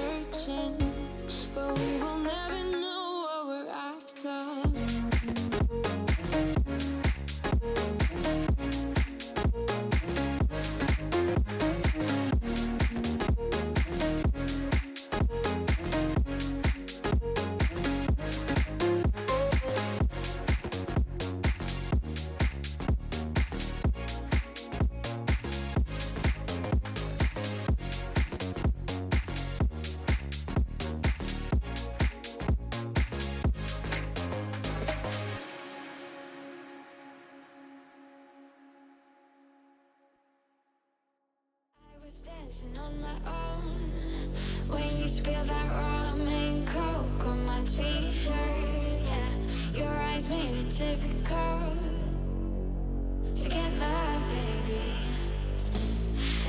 searching, but we will never know what we're after. Dancing on my own when you spill that ramen coke on my t-shirt. Yeah, your eyes made it difficult to get my baby.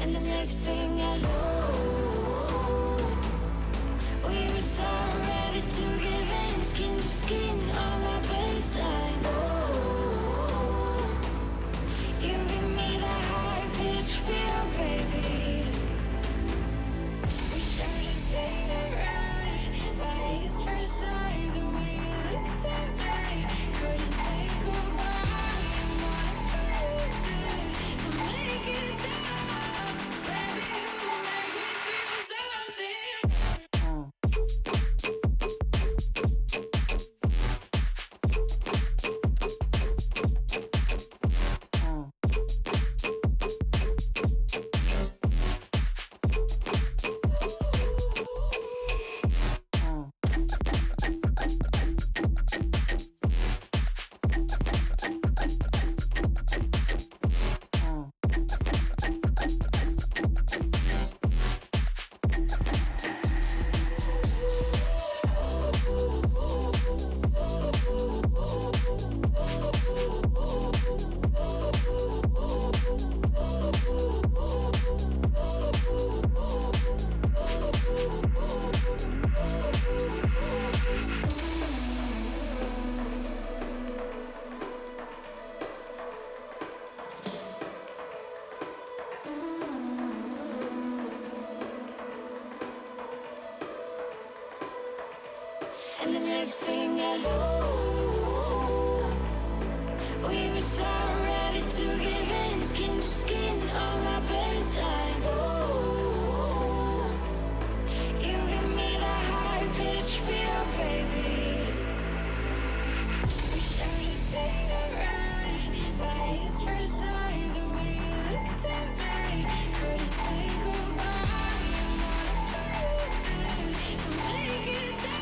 And the next thing I know, we were so ready to give in, skin to skin on that baseline. Oh, you give me that high pitch feel, baby. Say it right, bodies first sight, the way you looked at me, couldn't say goodbye. And what I did to make it stop, baby, you make me feel something. And the next thing I know, we were so ready to give in, skin to skin on that baseline. Oh, you give me that high pitch feel, baby. We should have said it right, bodies first sight, the way you looked at me, couldn't say goodbye. And what I did to make it stop.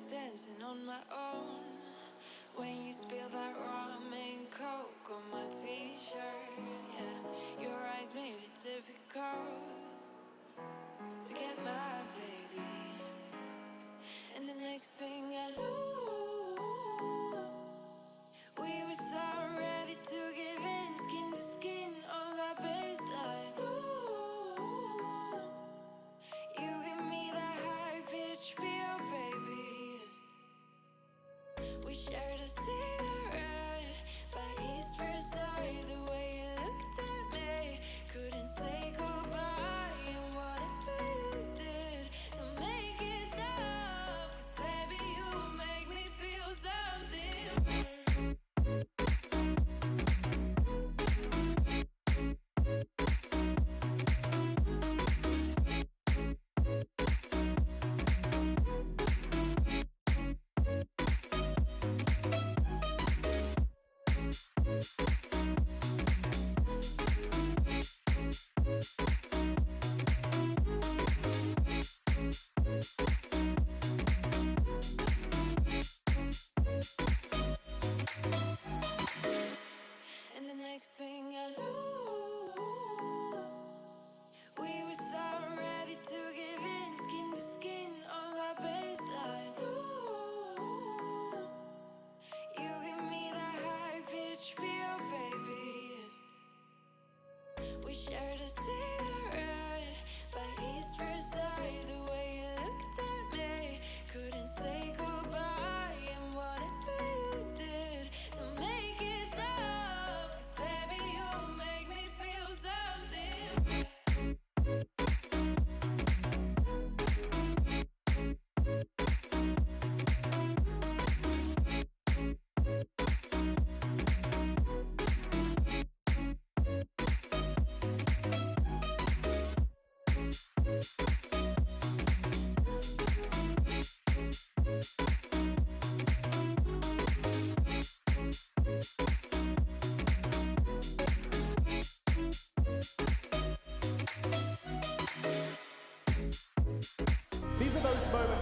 Dancing on my own when you spill that ramen coke on my t-shirt. Yeah, your eyes made it difficult to get my baby. And the next thing I knew, we were so ready to give in, skin to skin on that baseline. Ooh, you give me that high pitch feel.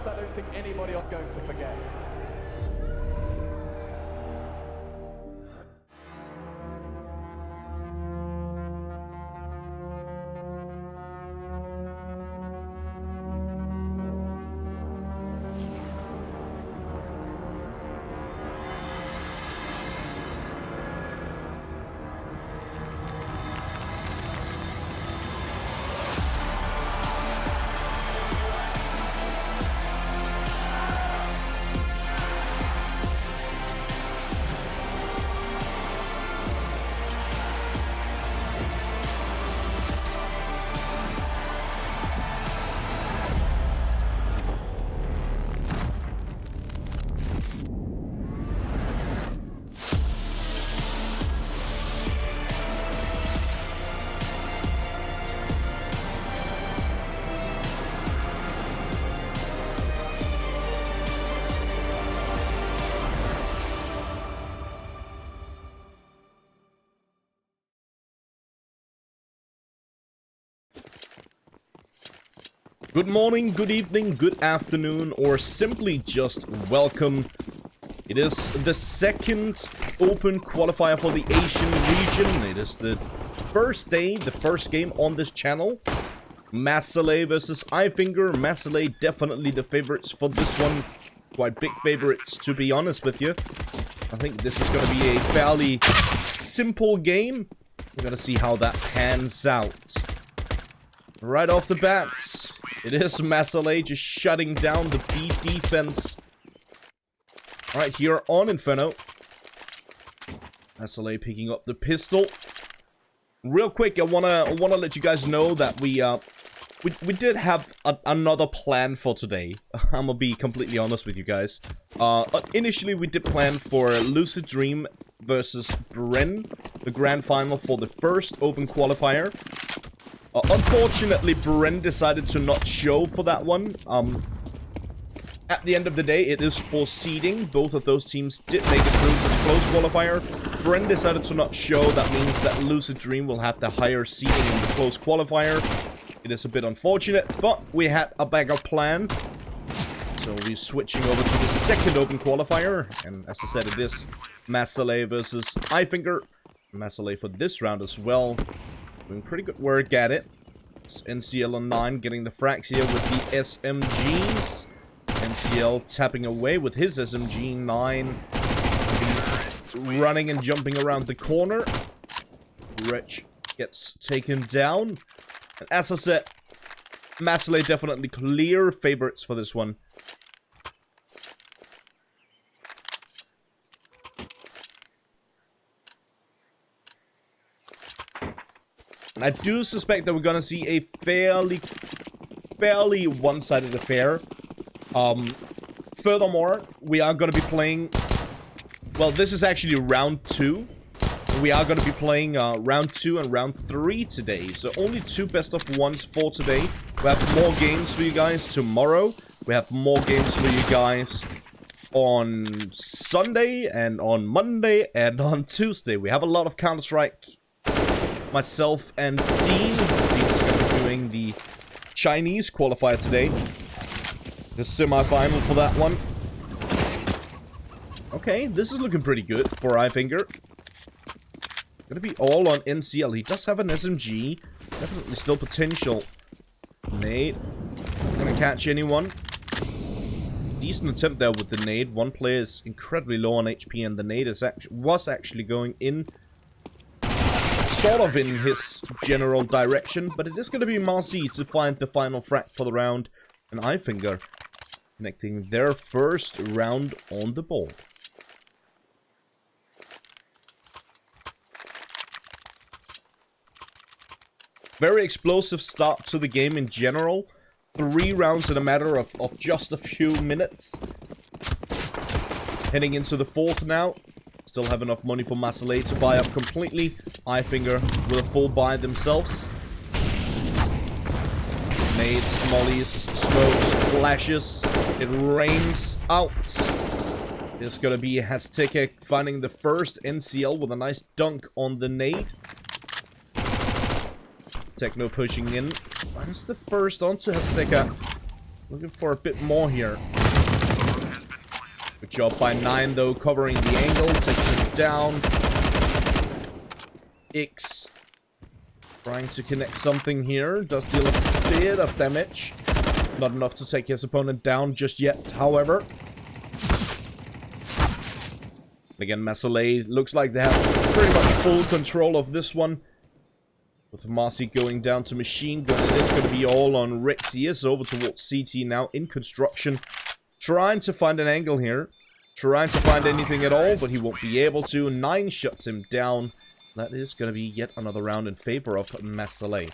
I don't think anybody else going to forget. Good morning, good evening, good afternoon, or simply just welcome. It is the second open qualifier for the Asian region. It is the first day, the first game on this channel. Mazaalai versus Fivefinger. Mazaalai definitely the favorites for this one. Quite big favorites, to be honest with you. I think this is going to be a fairly simple game. We're going to see how that pans out. Right off the bat, it is Mazaalai just shutting down the B defense. Right here on Inferno. Mazaalai picking up the pistol. Real quick, I wanna let you guys know that we did have another plan for today. I'm gonna be completely honest with you guys. Initially, we did plan for Lucid Dream versus Bren, the grand final for the first open qualifier. Unfortunately, Bren decided to not show for that one. At the end of the day, it is for seeding. Both of those teams did make it through to the close qualifier. Bren decided to not show. That means that Lucid Dream will have the higher seeding in the close qualifier. It is a bit unfortunate, but we had a backup plan. So we're switching over to the second open qualifier. And as I said, it is Mazaalai versus Fivefinger. Mazaalai for this round as well. Doing pretty good work at it. It's NCL on 9 getting the frags here with the SMGs. NCL tapping away with his SMG 9. Running and jumping around the corner. Rich gets taken down. And as I said, Mazaalai definitely clear favorites for this one. And I do suspect that we're gonna see a fairly one-sided affair. Furthermore, we are gonna be playing... Well, this is actually round 2. We are gonna be playing round 2 and round 3 today. So only 2 best of 1s for today. We have more games for you guys tomorrow. We have more games for you guys on Sunday and on Monday and on Tuesday. We have a lot of Counter-Strike. Myself and Dean. Dean is going to be doing the Chinese qualifier today. The semi-final for that one. Okay, this is looking pretty good for Fivefinger. Gonna be all on NCL. He does have an SMG. Definitely still potential. Nade. Not gonna catch anyone. Decent attempt there with the nade. One player is incredibly low on HP, and the nade was actually going in. Sort of in his general direction, but it is going to be Marcy to find the final frag for the round, and Fivefinger connecting their first round on the board. Very explosive start to the game in general. 3 rounds in a matter of just a few minutes. Heading into the 4th now. Still have enough money for Mazaalai to buy up completely. Fivefinger with a full buy themselves. Nades, mollies, smokes, flashes. It rains out. It's gonna be Hazteka finding the first NCL with a nice dunk on the nade. Techno pushing in. Finds the first onto Hazteka. Looking for a bit more here. Good job by 9 though, covering the angle, takes him down. X trying to connect something here, does deal a bit of damage. Not enough to take his opponent down just yet, however. Again, Mazaalai looks like they have pretty much full control of this one. With Marcy going down to machine gun, it is going to be all on Rex. He is over towards CT now in construction. Trying to find an angle here. Trying to find anything at all, but he won't be able to. 9 shuts him down. That is going to be yet another round in favor of Mazaalai.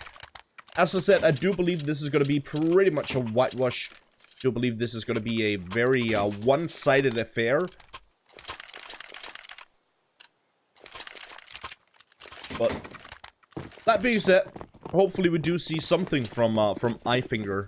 As I said, I do believe this is going to be pretty much a whitewash. I do believe this is going to be a very one-sided affair. But that being said, hopefully we do see something from Fivefinger.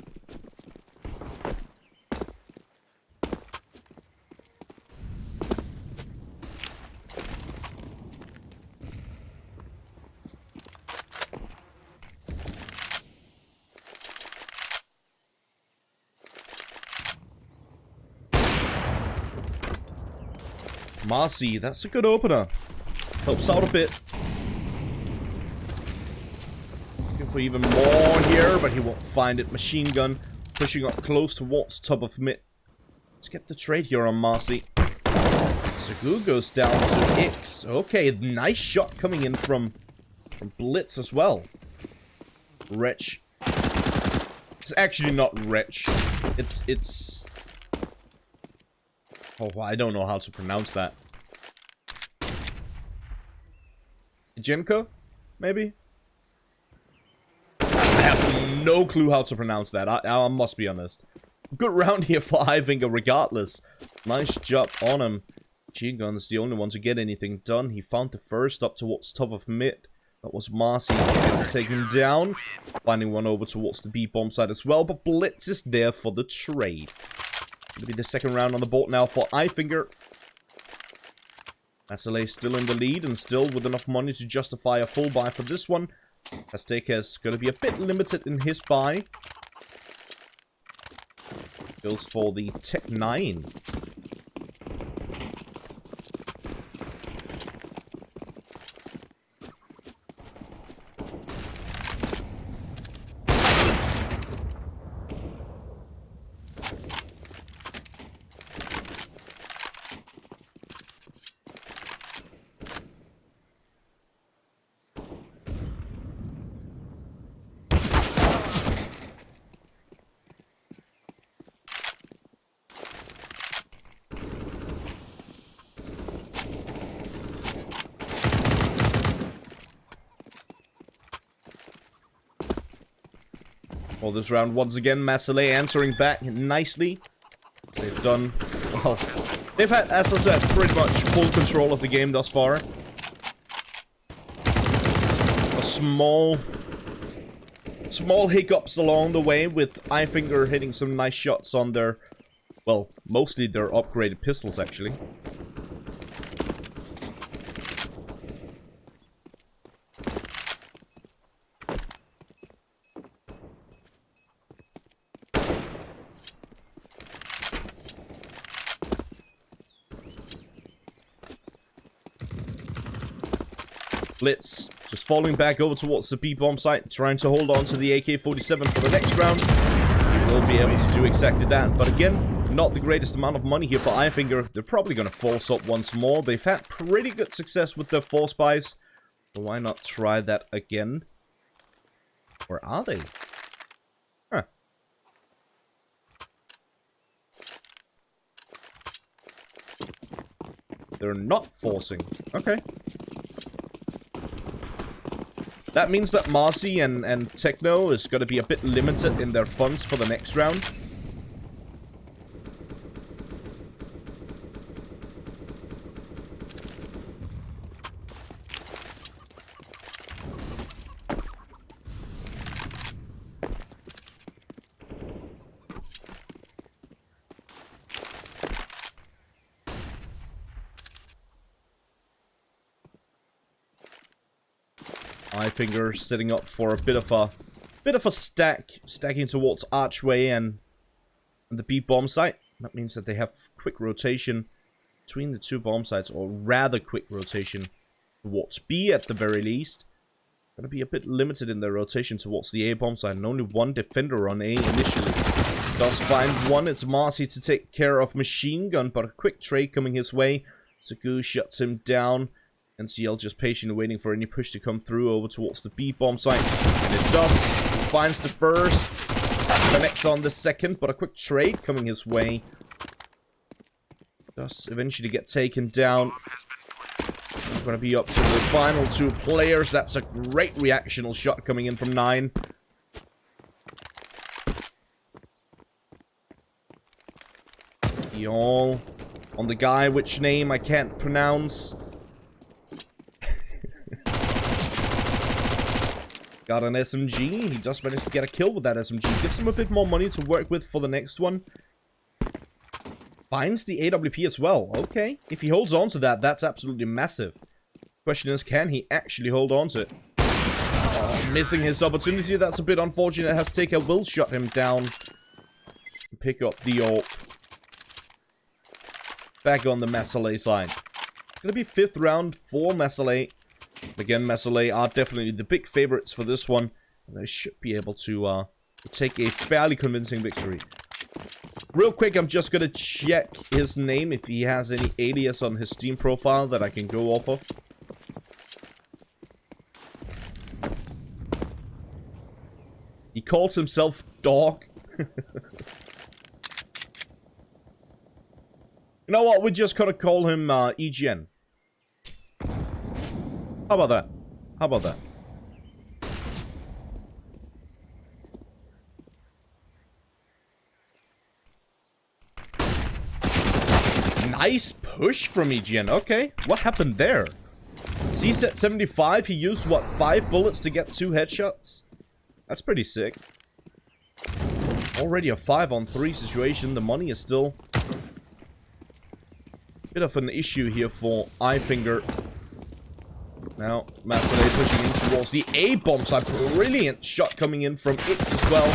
Marcy, that's a good opener. Helps out a bit. Looking for even more here, but he won't find it. Machine gun pushing up close towards top of mid. Let's get the trade here on Marcy. Sagu goes down to X. Okay, nice shot coming in from Blitz as well. Wretch. It's actually not Wretch. It's... Oh, I don't know how to pronounce that. Jenko? Maybe? I have no clue how to pronounce that. I must be honest. Good round here for Fivefinger regardless. Nice job on him. G-Gun's the only one to get anything done. He found the first up towards top of mid. That was Marcy to take him down. Finding one over towards the B-bomb side as well. But Blitz is there for the trade. It'll be the second round on the board now for Fivefinger. Mazaalai still in the lead and still with enough money to justify a full buy for this one. Azteca is going to be a bit limited in his buy. Goes for the Tech 9. For this round, once again, Mazaalai answering back nicely. They've done, well, they've had, as I said, pretty much full control of the game thus far. A small hiccups along the way with Fivefinger hitting some nice shots on their, well, mostly their upgraded pistols, actually. Blitz just falling back over towards the B-bomb site, trying to hold on to the AK-47 for the next round. He will be able to do exactly that. But again, not the greatest amount of money here for Fivefinger. They're probably going to force up once more. They've had pretty good success with their force buys. So why not try that again? Or are they? Huh. They're not forcing. Okay. That means that Marcy and Techno is going to be a bit limited in their funds for the next round. Fivefinger sitting up for a bit of a stacking towards Archway, and on the B bomb site. That means that they have quick rotation between the two bomb sites, or rather quick rotation towards B at the very least. Gonna be a bit limited in their rotation towards the A bomb site, and only one defender on A initially. Does find one. It's Marcy to take care of Machine Gun, but a quick trade coming his way. Sagu shuts him down. NCL just patiently waiting for any push to come through over towards the B bomb site. And it does. Finds the first. Connects on the second, but a quick trade coming his way. Does eventually get taken down. Going to be up to the final two players. That's a great reactional shot coming in from 9. All on the guy, which name I can't pronounce. Got an SMG. He does manage to get a kill with that SMG. Gives him a bit more money to work with for the next one. Finds the AWP as well. Okay. If he holds on to that, that's absolutely massive. Question is, can he actually hold on to it? Oh, missing his opportunity. That's a bit unfortunate. Hasteka will shut him down. Pick up the AWP. Back on the Mazaalai side. Gonna be 5th round for Mazaalai. Again, Mazaalai are definitely the big favorites for this one. And they should be able to take a fairly convincing victory. Real quick, I'm just gonna check his name, if he has any alias on his Steam profile that I can go off of. He calls himself Dog. You know what? We're just gonna call him EGN. How about that? How about that? Nice push from EGN. Okay, what happened there? C-set 75. He used, what, 5 bullets to get 2 headshots? That's pretty sick. Already a 5-on-3 situation. The money is still bit of an issue here for Fivefinger. Now, Mazaalai pushing in towards the A bomb side. Brilliant shot coming in from X as well.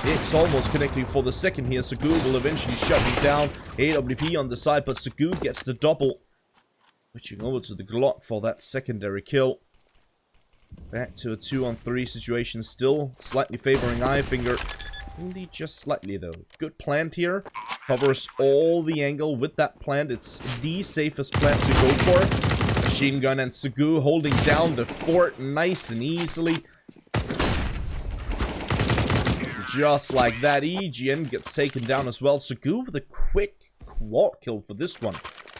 X almost connecting for the second here. Sagu will eventually shut him down. AWP on the side, but Sagu gets the double. Switching over to the Glock for that secondary kill. Back to a 2-on-3 situation, still slightly favoring Fivefinger. Indeed, just slightly though. Good plant here. Covers all the angle with that plant. It's the safest plant to go for. Machine Gun and Sagu holding down the fort nice and easily. Just like that, EGN gets taken down as well. Sagu with a quick quad kill for this one.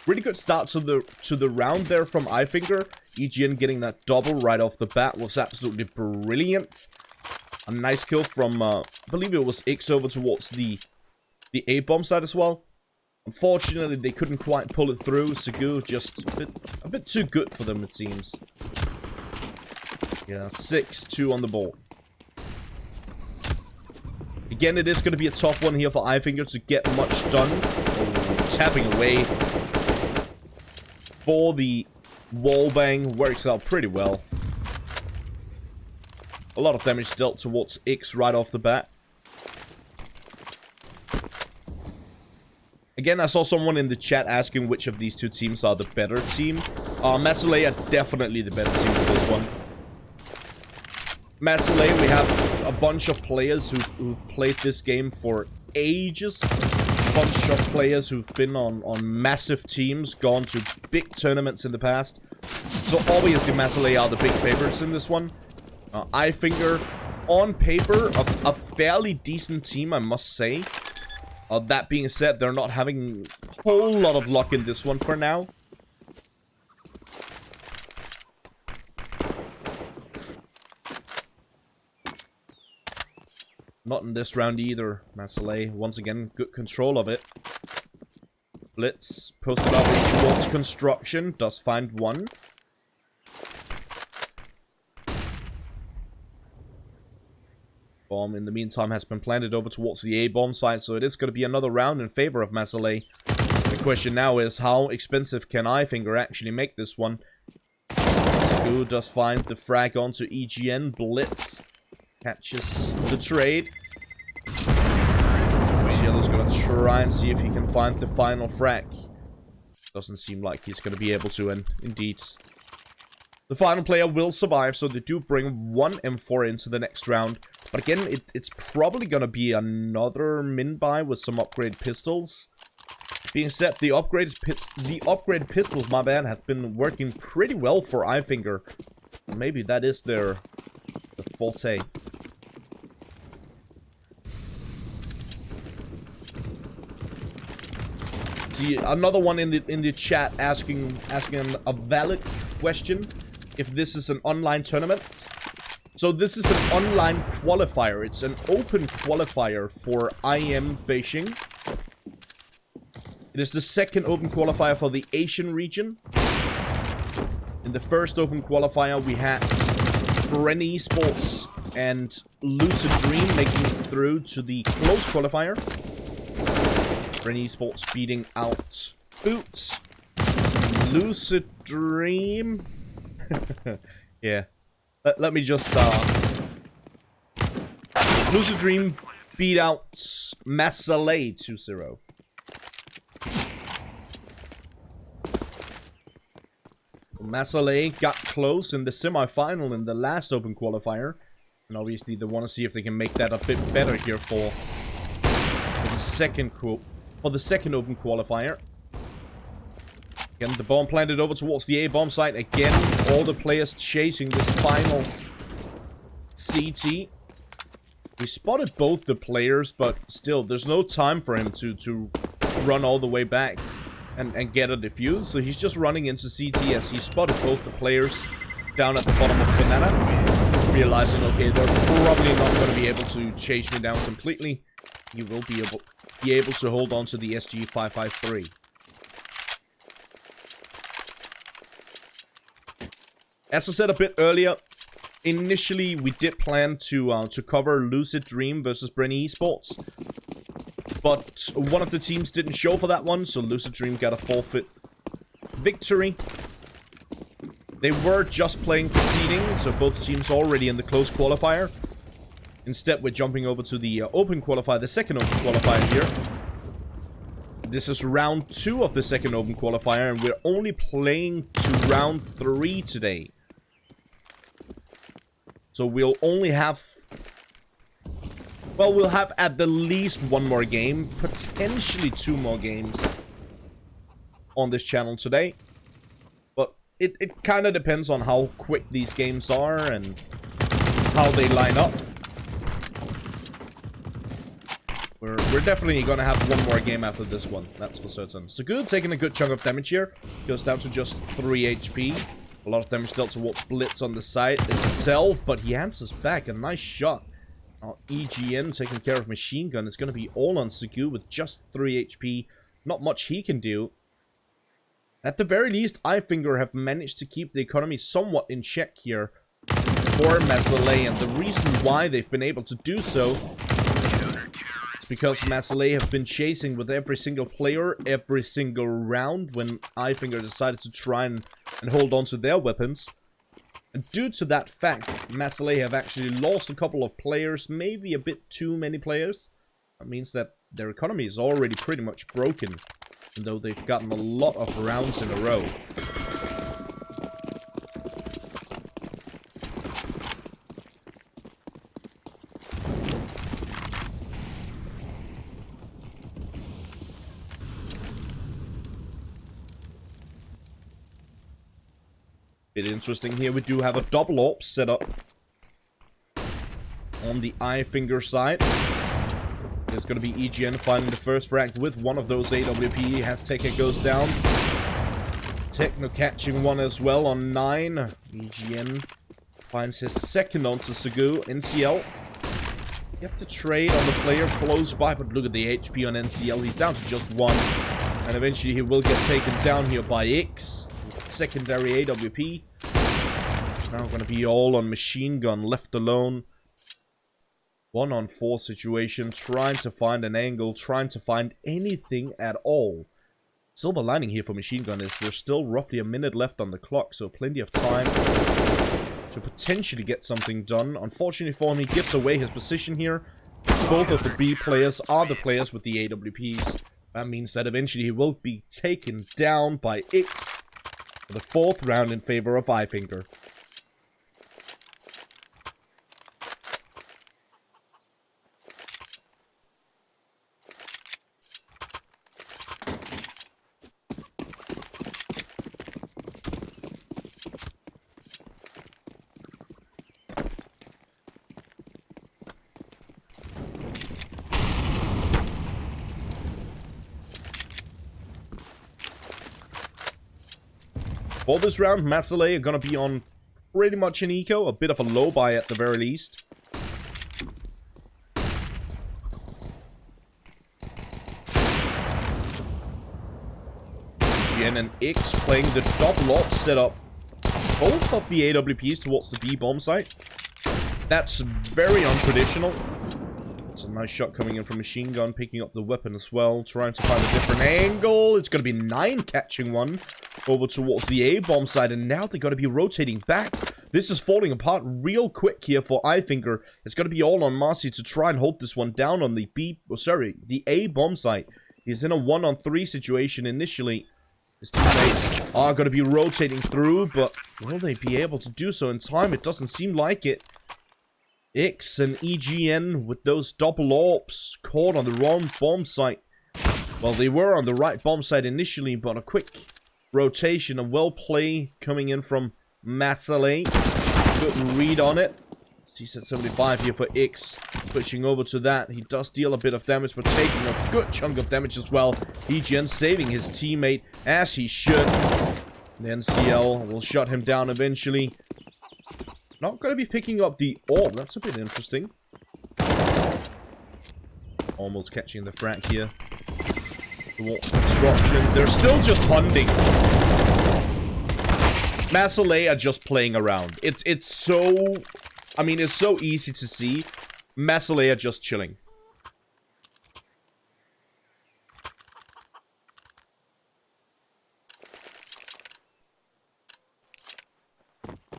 Really good start to the round there from Fivefinger. EGN getting that double right off the bat was absolutely brilliant. A nice kill from, I believe it was X over towards the A-bomb side as well. Unfortunately, they couldn't quite pull it through. Sagu just a bit too good for them, it seems. Yeah, 6-2 on the ball. Again, it is going to be a tough one here for Fivefinger to get much done. Oh, tapping away for the wallbang. Works out pretty well. A lot of damage dealt towards X right off the bat. Again, I saw someone in the chat asking which of these two teams are the better team. Mazaalai are definitely the better team for this one. Mazaalai, we have a bunch of players who've played this game for ages. A bunch of players who've been on massive teams, gone to big tournaments in the past. So obviously Mazaalai are the big favorites in this one. Fivefinger, on paper, a fairly decent team, I must say. That being said, they're not having a whole lot of luck in this one for now. Not in this round either. Mazaalai, once again, good control of it. Blitz, posted up towards construction, does find one. Bomb, in the meantime, has been planted over towards the A-bomb side, so it is going to be another round in favor of Mazaalai. The question now is, how expensive can Fivefinger actually make this one? Sagu does find the frag onto EGN. Blitz catches the trade. Yellow's going to try and see if he can find the final frag. Doesn't seem like he's going to be able to, and indeed, the final player will survive, so they do bring one M4 into the next round. But again, it's probably going to be another min-buy with some upgraded pistols. Being said, the upgraded pistols, my bad, have been working pretty well for Fivefinger. Maybe that is their forte. See, another one in the chat asking a valid question. If this is an online tournament. So this is an online qualifier. It's an open qualifier for IEM Beijing. It is the second open qualifier for the Asian region. In the first open qualifier, we had esports and Lucid Dream making it through to the close qualifier. esports beating out Boots. Lucid Dream. Yeah. Let me just Lucid Dream beat out Mazaalai 2-0. Mazaalai got close in the semi-final in the last open qualifier. And obviously they want to see if they can make that a bit better here for the second open qualifier. Again, the bomb planted over towards the A-bomb site. Again, all the players chasing this final CT. We spotted both the players, but still, there's no time for him to run all the way back and get a defuse. So he's just running into CT as he spotted both the players down at the bottom of the banana. Realizing, okay, they're probably not going to be able to chase me down completely. He will be able to hold on to the SG-553. As I said a bit earlier, initially we did plan to cover Lucid Dream versus esports, but one of the teams didn't show for that one, so Lucid Dream got a forfeit victory. They were just playing for seeding, so both teams already in the close qualifier. Instead, we're jumping over to the open qualifier, the second open qualifier here. This is round 2 of the second open qualifier, and we're only playing to round 3 today. So we'll only have... Well, we'll have at the least one more game, potentially 2 more games on this channel today. But it kind of depends on how quick these games are and how they line up. We're definitely going to have one more game after this one, that's for certain. Sagu taking a good chunk of damage here. Goes down to just 3 HP. A lot of damage dealt towards Blitz on the side itself, but he answers back. A nice shot. Now, EGN taking care of Machine Gun. It's going to be all on Sagu with just 3 HP. Not much he can do. At the very least, Fivefinger have managed to keep the economy somewhat in check here for Mazaalai, and the reason why they've been able to do so is because Mazaalai have been chasing with every single player, every single round when Fivefinger decided to try and hold on to their weapons. And due to that fact, Mazaalai have actually lost a couple of players, maybe a bit too many players. That means that their economy is already pretty much broken, even though they've gotten a lot of rounds in a row. Bit interesting here, we do have a double AWP set up on the Fivefinger side. There's going to be EGN finding the first frag with one of those AWP. Hazteka goes down. Techno catching one as well on 9. EGN finds his second onto Sagu. NCL. You have to trade on the player close by, but look at the HP on NCL. He's down to just 1. And eventually he will get taken down here by X. Secondary AWP. Now going to be all on Machine Gun, left alone. 1-on-4 situation, trying to find an angle, trying to find anything at all. Silver lining here for Machine Gun is there's still roughly a minute left on the clock, so plenty of time to potentially get something done. Unfortunately for him, he gives away his position here. Both of the B players are the players with the AWPs. That means that eventually he will be taken down by X for the 4th round in favor of Fivefinger. For this round, Mazaalai are going to be on pretty much an eco, a bit of a low buy at the very least. Gen and X playing the double op setup. Both of the AWPs towards the B bomb site. That's very untraditional. It's a nice shot coming in from Machine Gun, picking up the weapon as well, trying to find a different angle. It's going to be 9 catching one over towards the A bomb side, and now they're going to be rotating back. This is falling apart real quick here for Fivefinger. It's going to be all on Marcy to try and hold this one down on the the A bomb site. He's in a 1-on-3 situation initially. His teammates are going to be rotating through, but will they be able to do so in time? It doesn't seem like it. X and EGN with those double orbs caught on the wrong bomb site. Well, they were on the right bomb site initially, but a quick rotation and well play coming in from Mazaalai. Good read on it. CSET 75 here for X. Switching over to that. He does deal a bit of damage, but taking a good chunk of damage as well. EGN saving his teammate as he should. The NCL will shut him down eventually. Not going to be picking up the orb. That's a bit interesting. Almost catching the frag here. Construction. They're still just hunting. Mazaalai are just playing around. It's so... I mean, it's so easy to see. Mazaalai are just chilling.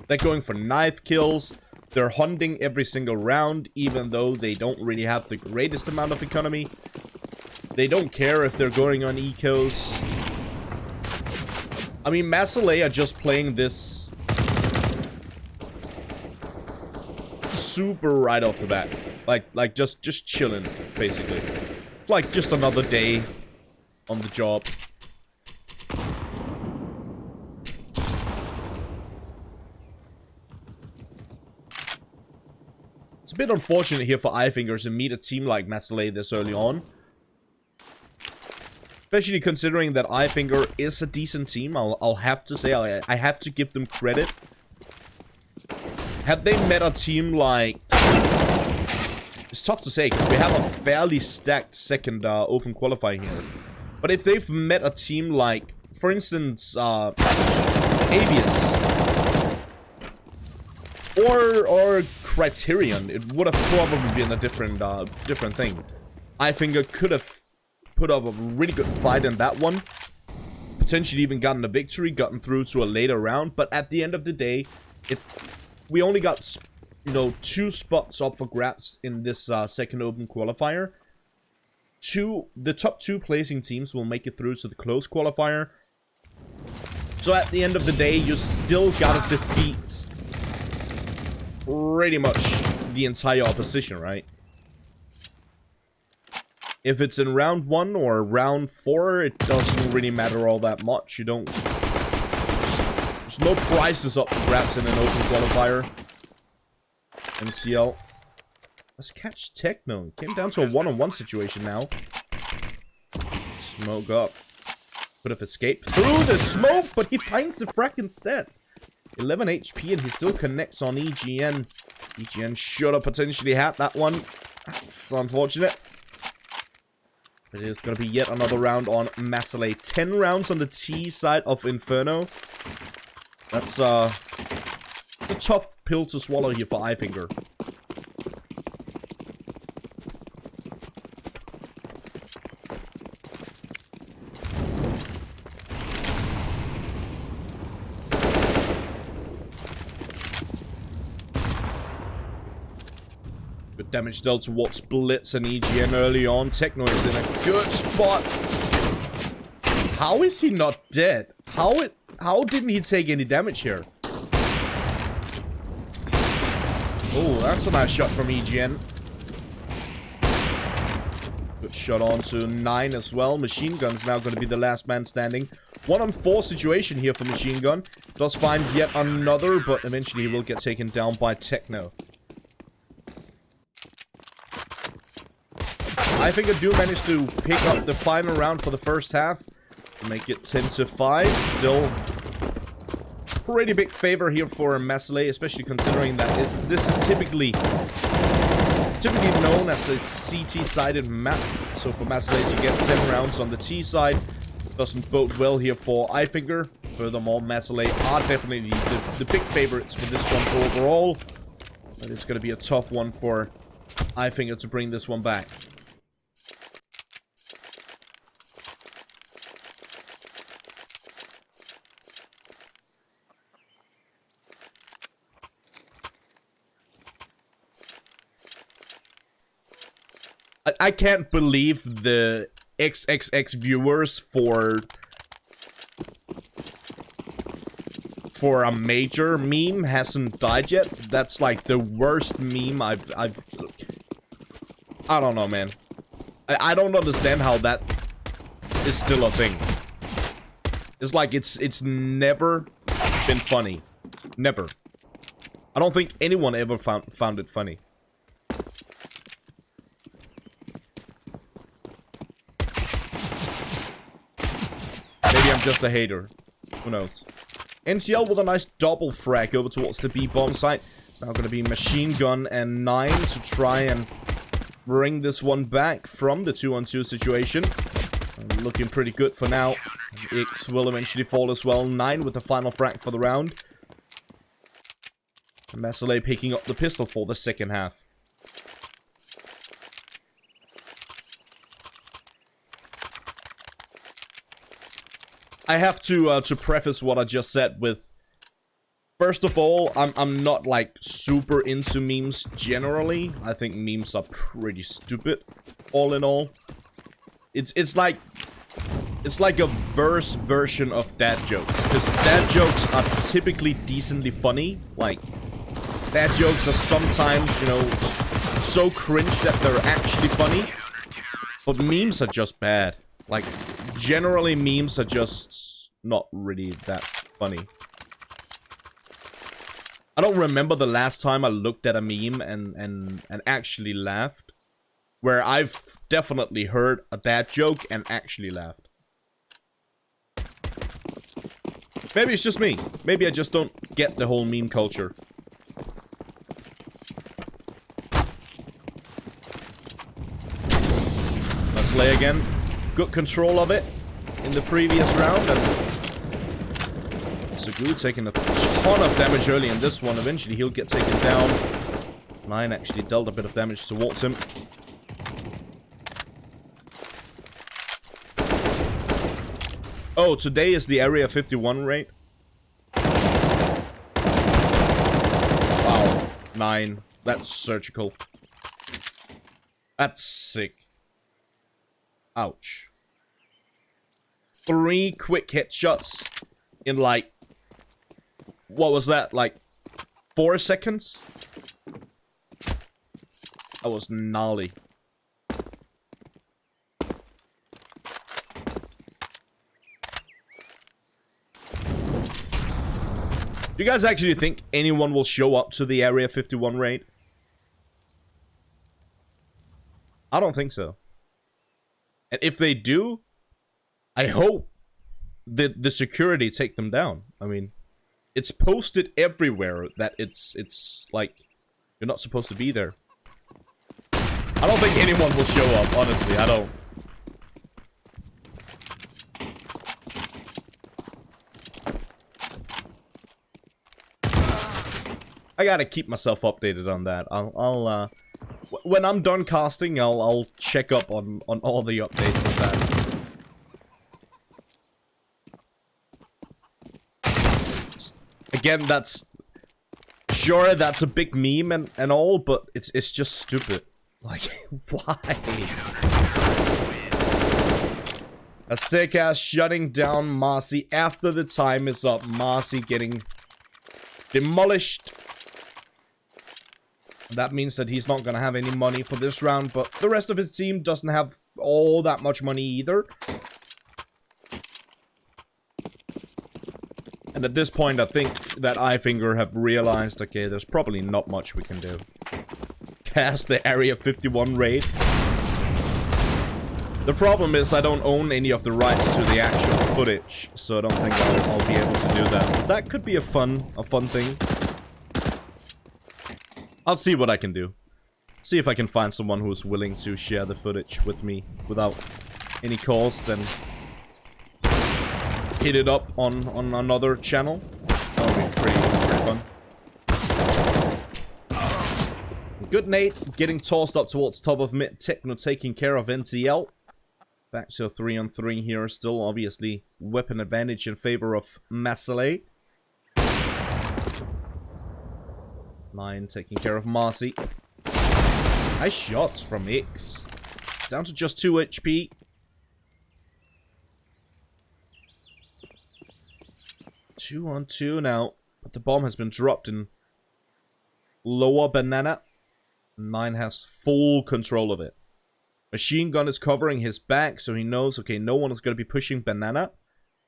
They're going for knife kills. They're hunting every single round, even though they don't really have the greatest amount of economy. They don't care if they're going on ecos. I mean, Mazaalai are just playing this super right off the bat. Like just chilling, basically. Like just another day on the job. It's a bit unfortunate here for Fivefinger to meet a team like Mazaalai this early on. Especially considering that Fivefinger is a decent team. I'll have to say, I have to give them credit. Had they met a team like... It's tough to say, because we have a fairly stacked second open qualifier here. But if they've met a team like, for instance, Avius... Or Criterion, it would have probably been a different thing. Fivefinger could have put up a really good fight in that one. Potentially even gotten a victory, gotten through to a later round. But at the end of the day, we only got, you know, 2 spots up for grabs in this second open qualifier. The top 2 placing teams will make it through to the close qualifier. So at the end of the day, you still gotta defeat pretty much the entire opposition, right? If it's in round 1 or round 4, it doesn't really matter all that much. You don't... There's no prizes up for grabs in an open qualifier. NCL. Let's catch Techno. Came down to a 1-on-1 situation now. Smoke up. Could have escaped through the smoke, but he finds the frag instead. 11 HP and he still connects on EGN. EGN should have potentially had that one. That's unfortunate. It is going to be yet another round on Mazaalai. 10 rounds on the T side of Inferno. That's the tough pill to swallow here for Fivefinger. Good Damage dealt towards Blitz and EGN early on. Techno is in a good spot. How is he not dead? How didn't he take any damage here? Oh, that's a nice shot from EGN. Good shot on to 9 as well. Machine Gun's now going to be the last man standing. 1-on-4 situation here for Machine Gun. Does find yet another, but eventually he will get taken down by Techno. I think I do manage to pick up the final round for the first half. Make it 10-5. Still pretty big favor here for Mazaalai, especially considering that this is typically known as a CT-sided map. So for Mazaalai to get 10 rounds on the T side doesn't bode well here for Fivefinger. Furthermore, Mazaalai are definitely the big favorites for this one overall. But it's going to be a tough one for Fivefinger to bring this one back. I can't believe the XXX viewers for a major meme hasn't died yet. That's like the worst meme I don't know, man. I don't understand how that is still a thing. It's like it's never been funny. Never. I don't think anyone ever found it funny. Maybe I'm just a hater. Who knows? NCL with a nice double frag over towards the B-bomb site. It's now going to be Machine Gun and 9 to try and bring this one back from the 2-on-2 situation. Looking pretty good for now. X will eventually fall as well. 9 with the final frag for the round. And Mazaalai picking up the pistol for the second half. I have to preface what I just said with, first of all, I'm not like super into memes generally. I think memes are pretty stupid, all in all. It's like a worse version of dad jokes, because dad jokes are typically decently funny. Like, dad jokes are sometimes, you know, so cringe that they're actually funny, but memes are just bad. Like, generally memes are just not really that funny. I don't remember the last time I looked at a meme and actually laughed. Where I've definitely heard a dad joke and actually laughed. Maybe it's just me. Maybe I just don't get the whole meme culture. Let's play again. Good control of it in the previous round, and Sagu taking a ton of damage early in this one. Eventually he'll get taken down. 9 actually dealt a bit of damage towards him. Oh, today is the Area 51 raid. Wow, 9. That's surgical. That's sick. Ouch. 3 quick headshots in like, what was that, like 4 seconds? That was gnarly. Do you guys actually think anyone will show up to the Area 51 raid? I don't think so. And if they do, I hope that the security take them down. I mean, it's posted everywhere that it's like, you're not supposed to be there. I don't think anyone will show up, honestly. I don't. I gotta keep myself updated on that. I'll when I'm done casting, I'll check up on all the updates of that. Again, that's Sure, that's a big meme and all, but it's just stupid. Like, why? Azteca shutting down Marcy after the time is up. Marcy getting demolished. That means that he's not going to have any money for this round, but the rest of his team doesn't have all that much money either. And at this point, I think that Fivefinger have realized, okay, there's probably not much we can do. Cast the Area 51 raid. The problem is I don't own any of the rights to the actual footage, so I don't think I'll be able to do that. That could be a fun thing. I'll see what I can do. See if I can find someone who's willing to share the footage with me without any cost, and hit it up on another channel. That'll be pretty fun. Good Nate, getting tossed up towards top of mid. Techno taking care of NCL. Back to a 3-on-3 here. Still, obviously, weapon advantage in favor of Mazaalai. 9 taking care of Marcy. Nice shots from X. Down to just 2 HP. Two on two now. But the bomb has been dropped in lower banana. 9 has full control of it. Machine gun is covering his back, so he knows, okay, no one is going to be pushing banana.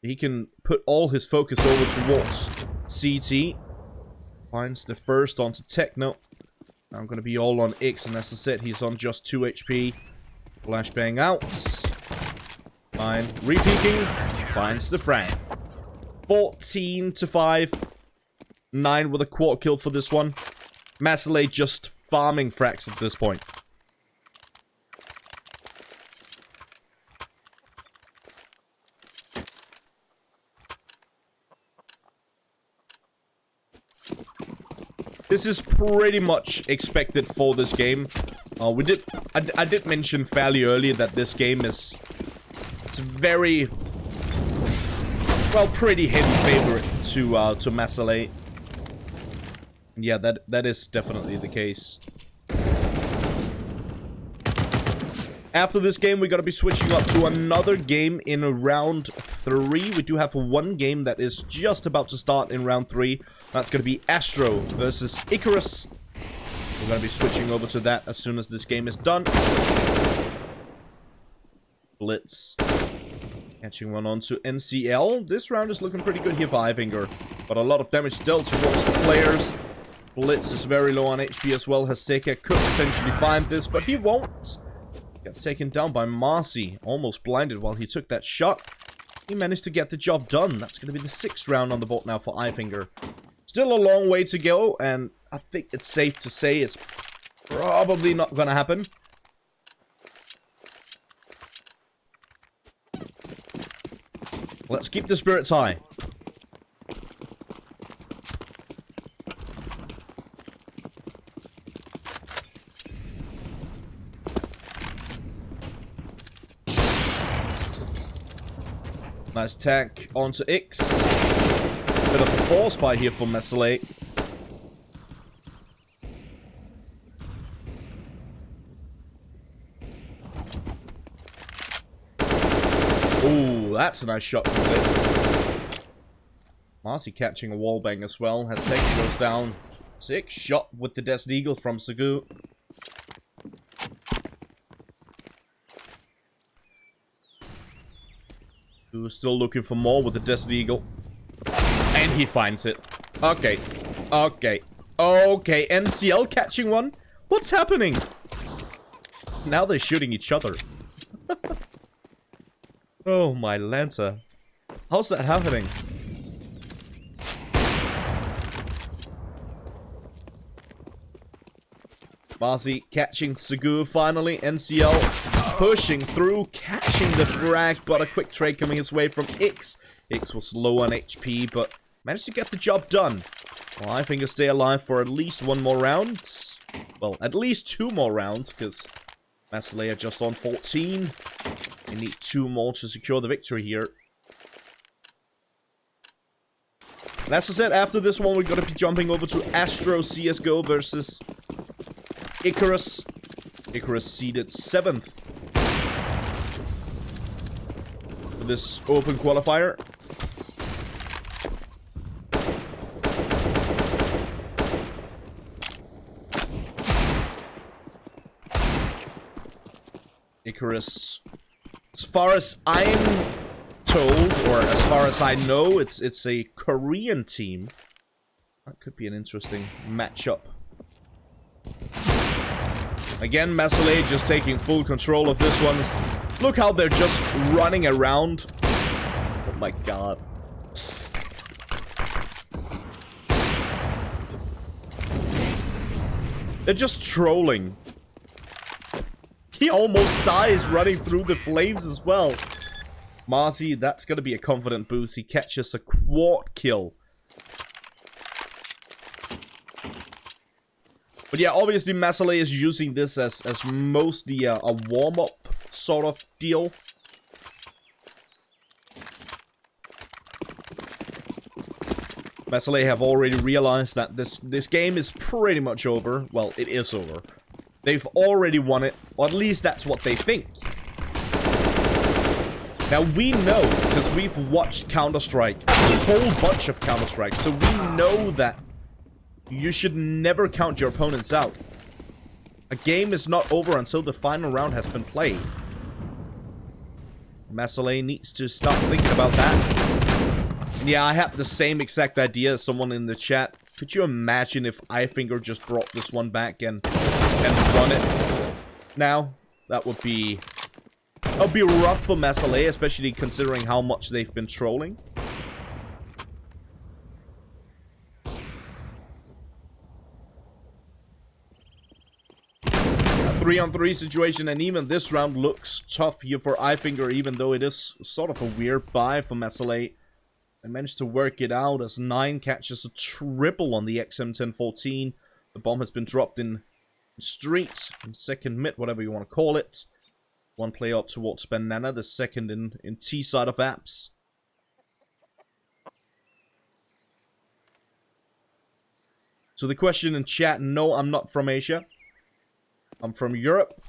He can put all his focus over towards CT. Finds the first onto Techno. Now I'm going to be all on X, and as I said, he's on just 2 HP. Flashbang out. 9 re-peeking. Finds the frag. 14-5. 9 with a quad kill for this one. Mazaalai just farming frags at this point. This is pretty much expected for this game. I did mention fairly early that this game is, it's very, well, pretty heavy favorite to Mazaalai. Yeah, that is definitely the case. After this game, we're gonna be switching up to another game in round 3. We do have one game that is just about to start in round 3. That's gonna be Astro versus Icarus. We're gonna be switching over to that as soon as this game is done. Blitz. Catching one onto NCL. This round is looking pretty good here for Fivefinger, but a lot of damage dealt towards the players. Blitz is very low on HP as well. Azteca could potentially find this, but he won't. Gets taken down by Marcy. Almost blinded while he took that shot. He managed to get the job done. That's going to be the 6th round on the board now for Fivefinger. Still a long way to go, and I think it's safe to say it's probably not going to happen. Let's keep the spirits high. Nice attack onto X. Bit of a force buy here for Mazaalai. Ooh, that's a nice shot from this. Marcy catching a wallbang as well. Azteca goes down. 6 shot with the Desert Eagle from Sagu. Who's still looking for more with the Desert Eagle. And he finds it. Okay. Okay. Okay. NCL catching one? What's happening? Now they're shooting each other. Oh my Lancer. How's that happening? Marcy catching Sagu finally. NCL pushing through, catching the frag, but a quick trade coming his way from X. X was low on HP, but managed to get the job done. Well, I think he'll stay alive for at least 1 more round. Well, at least 2 more rounds, because Mazaalai are just on 14. They need 2 more to secure the victory here. And as I said, after this one, we're going to be jumping over to Astro CSGO versus Icarus. Icarus seeded 7th for this open qualifier. Icarus, as far as I'm told, or as far as I know, it's a Korean team. That could be an interesting matchup. Again, Mazaalai just taking full control of this one. Look how they're just running around. Oh my god. They're just trolling. He almost dies running through the flames as well. Marzi, that's gonna be a confident boost. He catches a quad kill. But yeah, obviously Mazaalai is using this as mostly a warm-up sort of deal. Mazaalai have already realized that this game is pretty much over. Well, it is over. They've already won it, or at least that's what they think. Now we know, because we've watched Counter-Strike, a whole bunch of Counter-Strike, so we know that you should never count your opponents out. A game is not over until the final round has been played. Mazaalai needs to start thinking about that. And yeah, I have the same exact idea as someone in the chat. Could you imagine if Fivefinger just brought this one back and won it now? That would be rough for Mazaalai, especially considering how much they've been trolling. A 3-on-3 situation, and even this round looks tough here for Fivefinger, even though it is sort of a weird buy for Mazaalai. They managed to work it out as 9 catches a triple on the XM1014. The bomb has been dropped in street, in second mid, whatever you want to call it. One play up towards Banana, the second in T side of apps. So the question in chat, no, I'm not from Asia. I'm from Europe.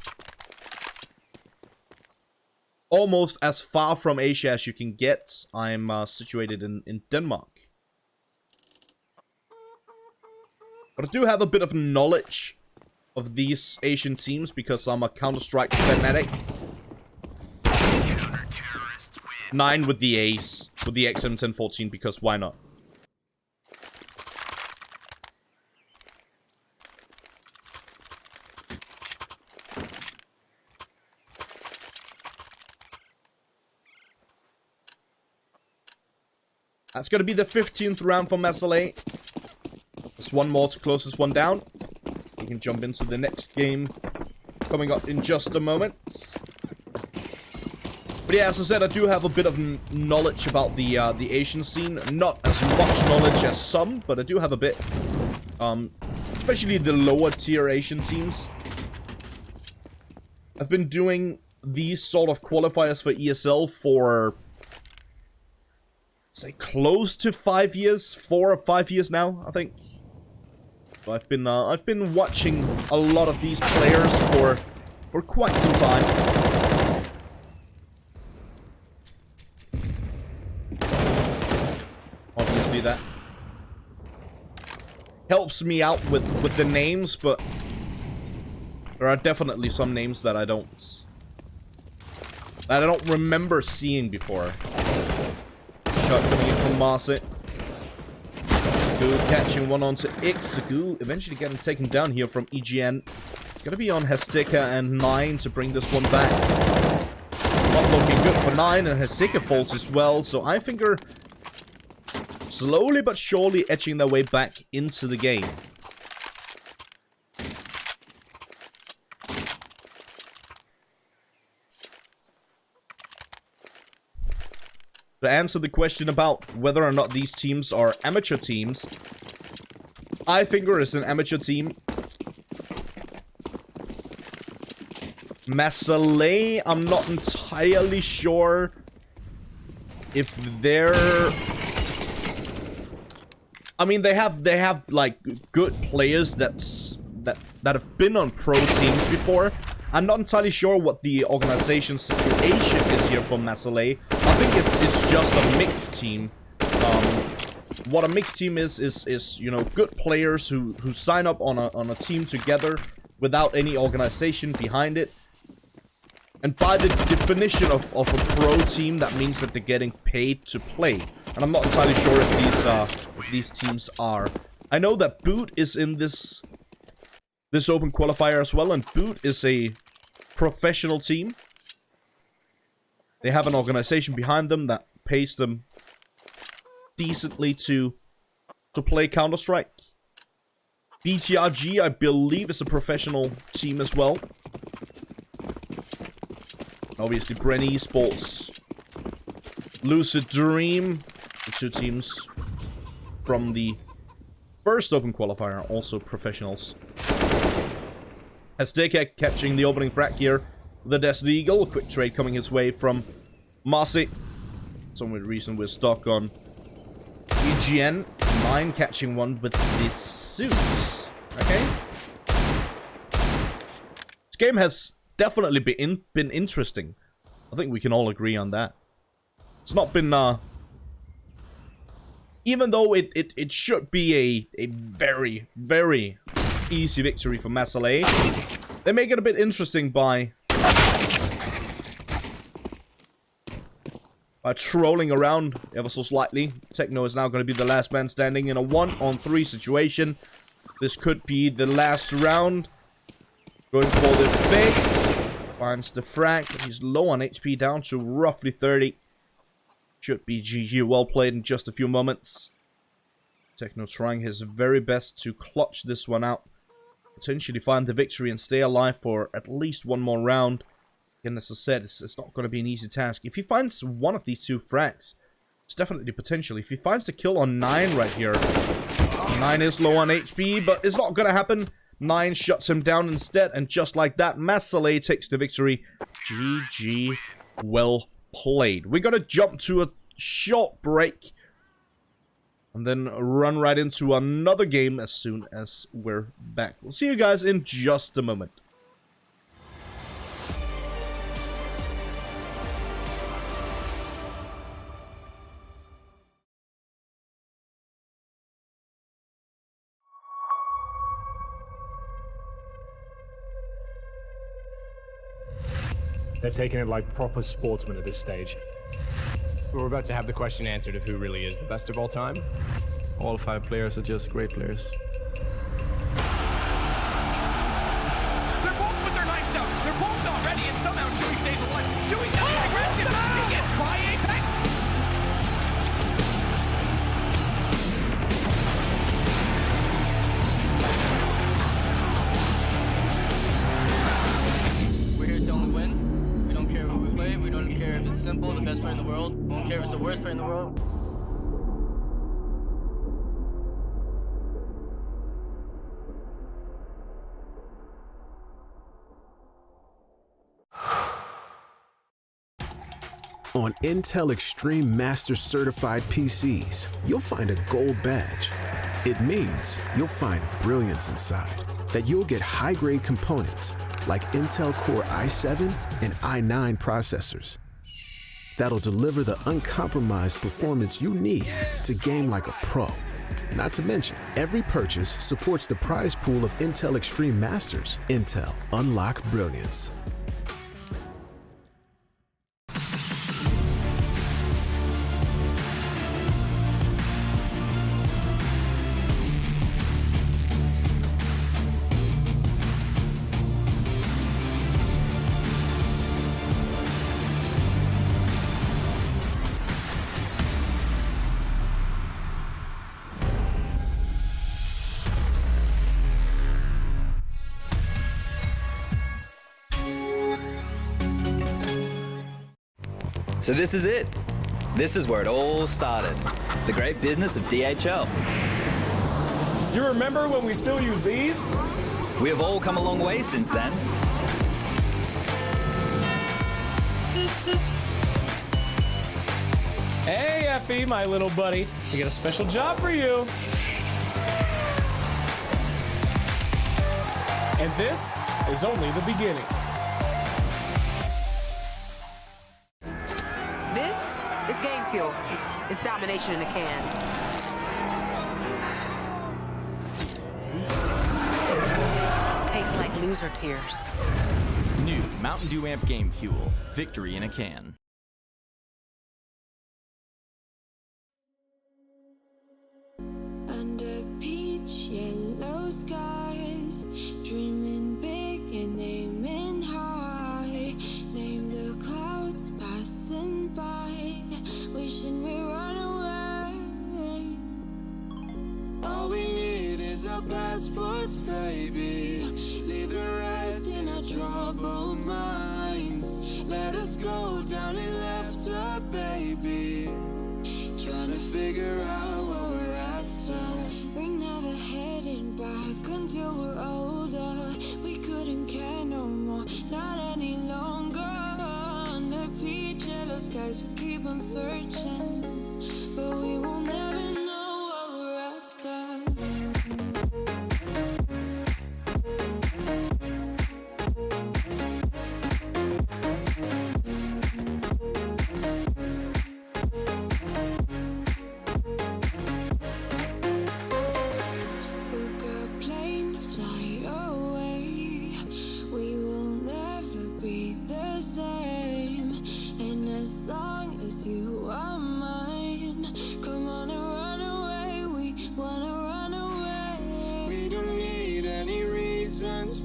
Almost as far from Asia as you can get. I'm situated in Denmark. But I do have a bit of knowledge of these Asian teams because I'm a Counter-Strike fanatic. 9 with the Ace, with the XM1014, because why not? That's going to be the 15th round for Mazaalai. There's one more to close this one down. We can jump into the next game coming up in just a moment. But yeah, as I said, I do have a bit of knowledge about the Asian scene. Not as much knowledge as some, but I do have a bit. Especially the lower tier Asian teams. I've been doing these sort of qualifiers for ESL for, say, close to 5 years, 4 or 5 years now, I think. So I've been watching a lot of these players for quite some time. Obviously, that helps me out with the names, but there are definitely some names that I don't remember seeing before. Shot coming in from Marset. Catching one onto Ixagu, eventually getting taken down here from EGN. It's gonna be on Hestika and 9 to bring this one back. Not looking good for 9, and Hestika falls as well, so Fivefinger slowly but surely edging their way back into the game. To answer the question about whether or not these teams are amateur teams, Fivefinger is an amateur team. Mazaalai, I'm not entirely sure if they're I mean, they have like good players that have been on pro teams before. I'm not entirely sure what the organization situation is here for Mazaalai. I think it's just a mixed team. What a mixed team is you know, good players who sign up on a team together without any organization behind it. And by the definition of a pro team, that means that they're getting paid to play. And I'm not entirely sure if these teams are. I know that Boot is in this open qualifier as well, and Boot is a professional team. They have an organization behind them that pays them decently to play Counter-Strike. BTRG, I believe, is a professional team as well. Obviously, Bren Esports, Lucid Dream, the two teams from the first open qualifier are also professionals. Azteca catching the opening frag here. The Desert Eagle, a quick trade coming his way from Marcy. Some reason we're stuck on EGN. 9 catching one with the suits. Okay. This game has definitely been interesting. I think we can all agree on that. It's not been even though it should be a very, very easy victory for Mazaalai, they make it a bit interesting by trolling around ever so slightly. Techno is now going to be the last man standing in a 1-on-3 situation. This could be the last round. Going for the fake. Finds the frag, but he's low on HP, down to roughly 30. Should be GG. Well played in just a few moments. Techno trying his very best to clutch this one out. Potentially find the victory and stay alive for at least one more round. Again, as I said, it's not going to be an easy task. If he finds one of these two frags, it's definitely potential. If he finds the kill on 9 right here, 9 is low on HP, but it's not going to happen. 9 shuts him down instead, and just like that, Mazaalai takes the victory. GG, well played. We're going to jump to a short break, and then run right into another game as soon as we're back. We'll see you guys in just a moment. They've taken it like proper sportsmen at this stage. We're about to have the question answered of who really is the best of all time. All 5 players are just great players. They're both with their knives out. They're both not ready, and somehow Shui stays alive. Shui's not aggressive. He gets by Apex. We're here to only win. We don't care who we play. We don't care if it's simple, the best player in the world. We don't care if it's the worst player in the world. On Intel Extreme Master Certified PCs, you'll find a gold badge. It means you'll find brilliance inside, that you'll get high-grade components like Intel Core i7 and i9 processors that'll deliver the uncompromised performance you need to game like a pro. Not to mention, every purchase supports the prize pool of Intel Extreme Masters. Intel, unlock brilliance. So this is it. This is where it all started. The great business of DHL. Do you remember when we still use these? We have all come a long way since then. Hey, Effie, my little buddy. I got a special job for you. And this is only the beginning. This is Game Fuel. It's domination in a can. Tastes like loser tears. New Mountain Dew Amp Game Fuel. Victory in a can. Under peach yellow skies, dreaming big and aiming high. Name the clouds passing by, wishing we run away. All we need is our passports, baby. Leave the rest in our troubled minds. Let us go down in laughter, baby. Trying to figure out what we're after. We're never heading back until we're older. We couldn't care no more, not any longer. Under peach yellow skies, we keep on searching, but we will never know what we're after.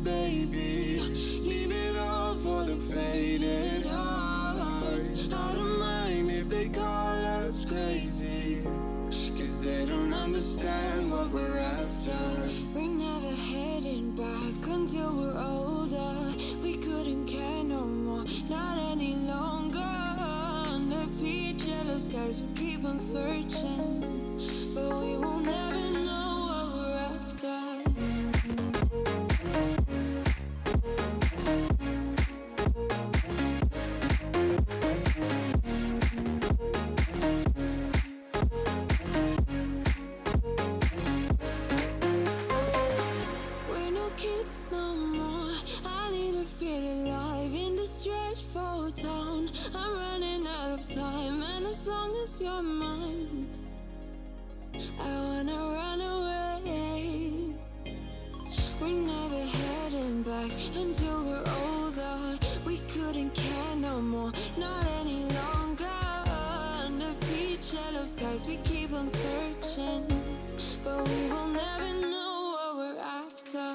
Baby, leave it all for the faded hearts. I don't mind if they call us crazy, 'cause they don't understand what we're after. We're never heading back until we're older. We couldn't care no more, not any longer. Under peach yellow skies, we keep on searching, but we will never know what we're after. You're mine. I wanna run away. We're never heading back until we're older. We couldn't care no more, not any longer. Under peach yellow skies, we keep on searching, but we will never know what we're after.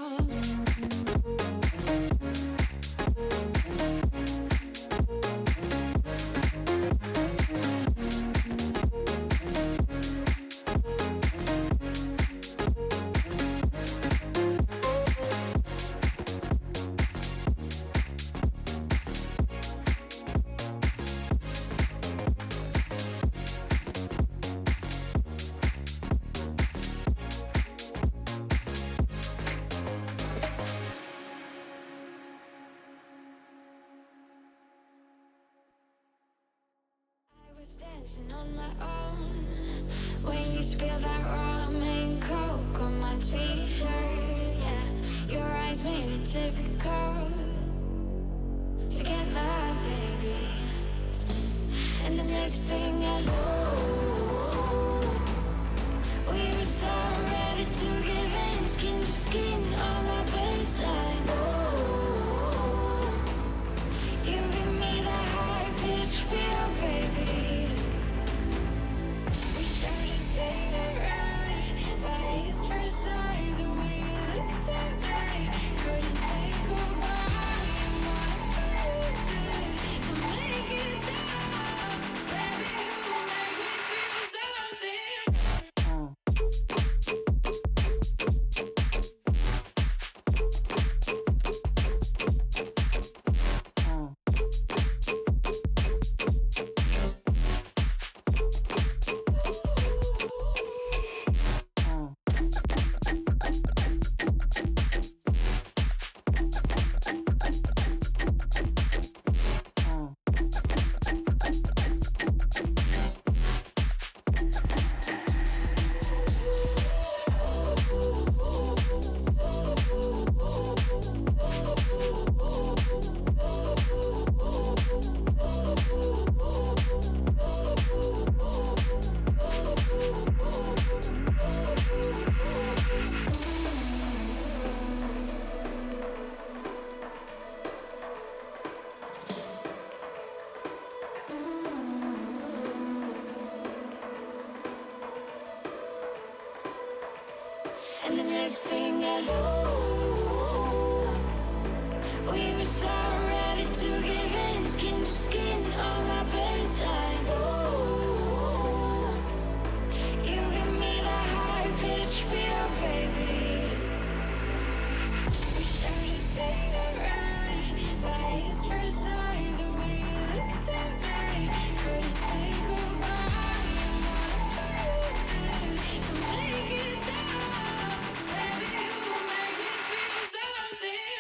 Dancing on my own when you spill that ramen coke on my t-shirt. Yeah, your eyes made it difficult to get my baby. And the next thing I know, we were so ready to give in, skin to skin on our baseline. Oh, you give me that high pitch feel, baby. Make it stop, baby, you make next thing I know, we were so ready to give in, skin to skin on our baseline. Oh, you give me the high pitch feel, baby. Wish I could say it right, but it's first sight, the way you looked at me. Couldn't think about what I did to make it stop. 'Cause baby, you make me feel something.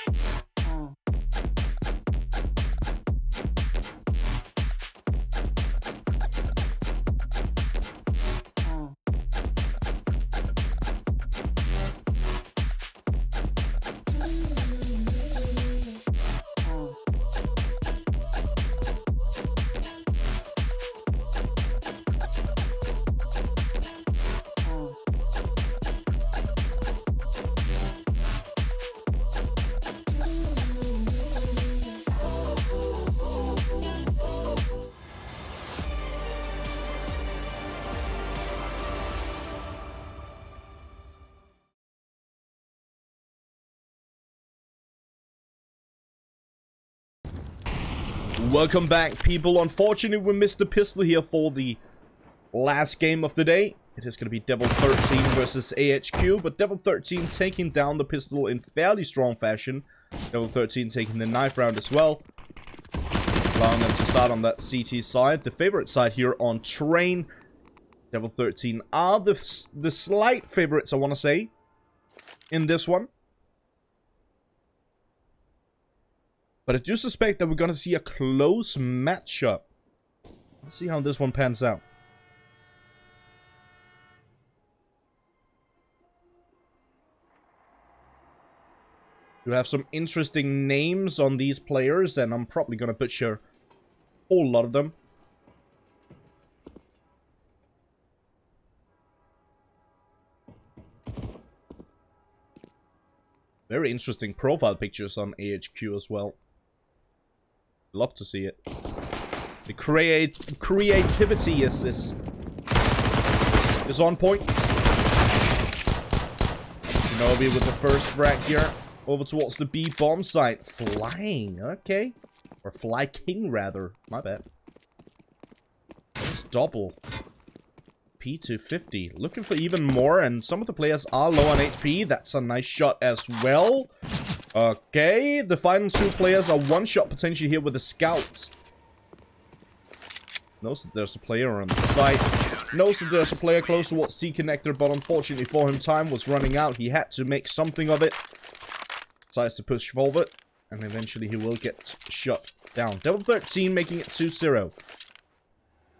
Welcome back, people. Unfortunately, we missed the pistol here for the last game of the day. It is going to be Devil13 versus AHQ, but Devil13 taking down the pistol in fairly strong fashion. Devil13 taking the knife round as well, allowing them to start on that CT side. The favorite side here on Train. Devil13 are the slight favorites, I want to say, in this one. But I do suspect that we're going to see a close matchup. Let's see how this one pans out. We have some interesting names on these players, and I'm probably going to butcher a whole lot of them. Very interesting profile pictures on AHQ as well. Love to see it. The creativity is on point. Shinobi with the first frag here. Over towards the B bomb site. Flying, okay. Or Fly King rather. My bad. It's double. P250. Looking for even more, and some of the players are low on HP. That's a nice shot as well. Okay, the final two players are one shot potentially here with a scout. Knows that there's a player on the site. Knows that there's a player close towards C-connector, but unfortunately for him, time was running out. He had to make something of it. Decides to push forward, and eventually he will get shot down. Devil13 making it 2-0.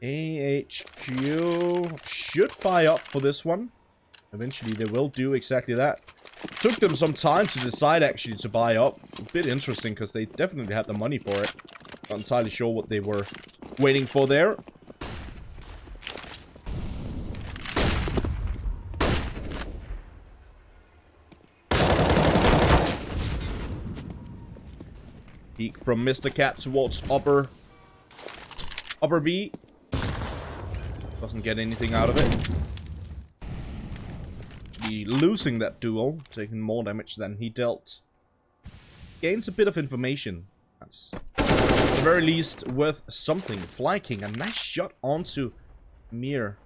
AHQ should buy up for this one. Eventually they will do exactly that. Took them some time to decide actually to buy up. A bit interesting because they definitely had the money for it. Not entirely sure what they were waiting for there. Peek from Mr. Cat towards upper B. Doesn't get anything out of it. Be losing that duel, taking more damage than he dealt. Gains a bit of information. That's at the very least worth something. Fly King, a nice shot onto Mir.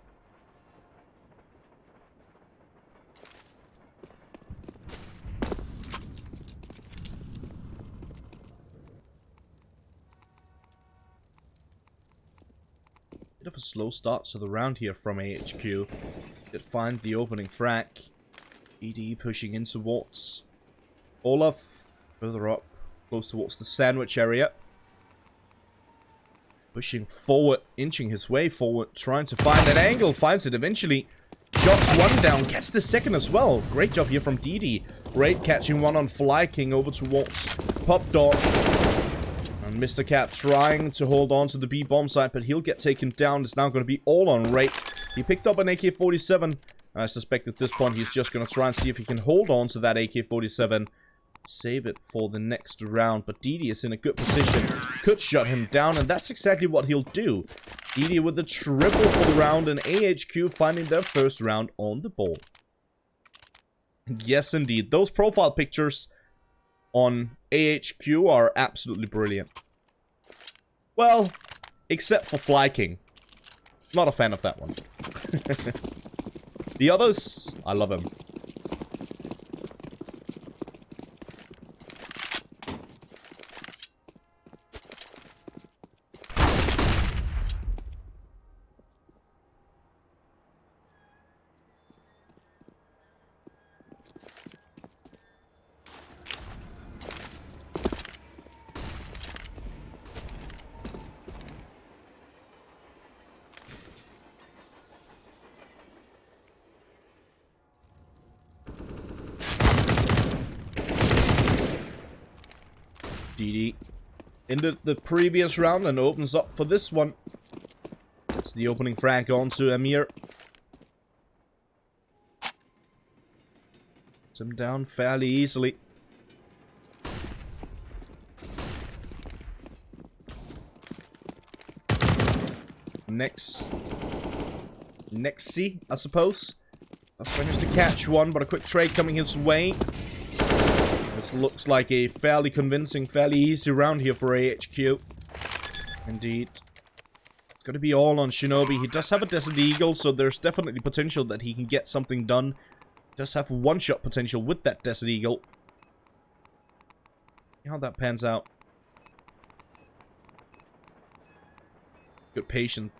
Bit of a slow start to the round here from AHQ. Did find the opening frag. ED pushing in towards Olaf. Further up, close towards the sandwich area. Pushing forward, inching his way forward, trying to find an angle. Finds it eventually. Shots one down, gets the second as well. Great job here from DD. Great catching one on Fly King over towards Pop Dog. And Mr. Cat trying to hold on to the B bomb site, but he'll get taken down. It's now going to be all on Ray. He picked up an AK-47. I suspect at this point he's just going to try and see if he can hold on to that AK-47. Save it for the next round. But DD is in a good position. Could shut him down, and that's exactly what he'll do. DD with the triple for the round, and AHQ finding their first round on the board. Yes, indeed. Those profile pictures on AHQ are absolutely brilliant. Well, except for Fly King. Not a fan of that one. The others, I love him. DD into the previous round and opens up for this one. It's the opening frag onto Amir. Puts him down fairly easily. Nexy, I suppose. I've managed to catch one, but a quick trade coming his way. This looks like a fairly convincing, fairly easy round here for AHQ. Indeed. It's going to be all on Shinobi. He does have a Desert Eagle, so there's definitely potential that he can get something done. He does have one-shot potential with that Desert Eagle. See how that pans out. Good patient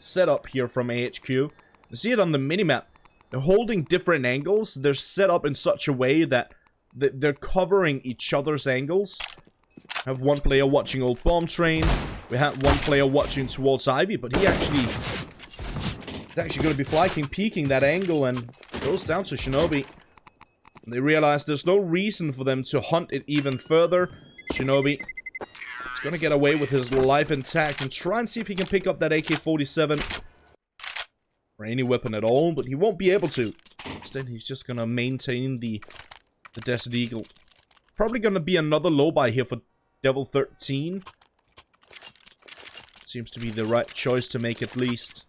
setup here from AHQ. You see it on the minimap. They're holding different angles. They're set up in such a way that they're covering each other's angles. I have one player watching Old Bomb Train. We have one player watching towards Ivy, but he's actually going to be Fly King peeking that angle and goes down to Shinobi. And they realize there's no reason for them to hunt it even further. Shinobi is going to get away with his life intact and try and see if he can pick up that AK-47 or any weapon at all, but he won't be able to. Instead, he's just going to maintain the Desert Eagle. Probably going to be another low buy here for Devil13. Seems to be the right choice to make at least.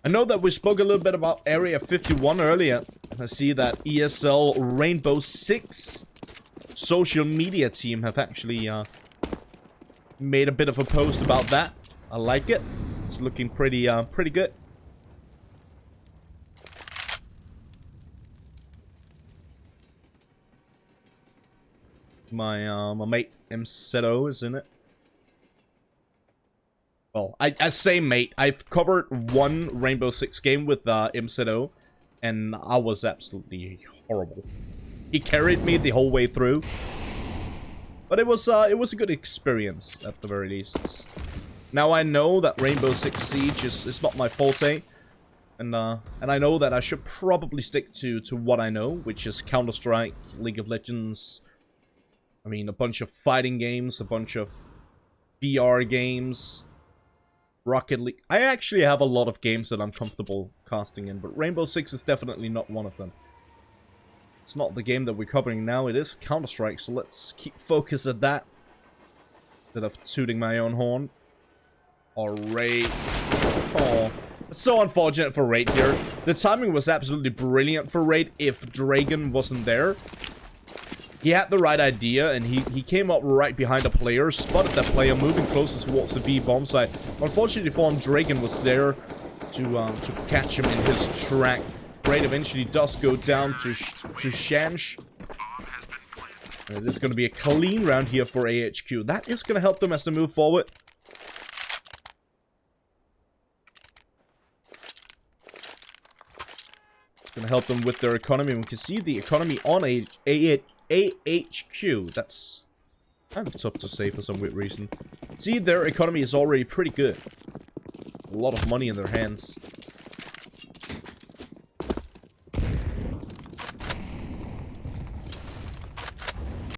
I know that we spoke a little bit about Area 51 earlier. I see that ESL Rainbow Six social media team have actually made a bit of a post about that. I like it. It's looking pretty good. My mate MZO is in it. Well, I say mate. I've covered one Rainbow Six game with MZO, and I was absolutely horrible. He carried me the whole way through, but it was a good experience at the very least. Now I know that Rainbow Six Siege is not my forte, and I know that I should probably stick to what I know, which is Counter-Strike, League of Legends. I mean, a bunch of fighting games, a bunch of VR games, Rocket League. I actually have a lot of games that I'm comfortable casting in, but Rainbow Six is definitely not one of them. It's not the game that we're covering now, it is Counter-Strike, so let's keep focus at that. Instead of tooting my own horn. Alright. Oh, it's so unfortunate for Raid here. The timing was absolutely brilliant for Raid if Dragon wasn't there. He had the right idea, and he came up right behind a player, spotted that player moving closer towards the B bomb site. Unfortunately for him, Dragon was there to catch him in his track. Raid eventually does go down to Shansh. This is going to be a clean round here for AHQ. That is going to help them as they move forward. It's going to help them with their economy. We can see the economy on AHQ. That's kind of tough to say for some weird reason. See, their economy is already pretty good. A lot of money in their hands.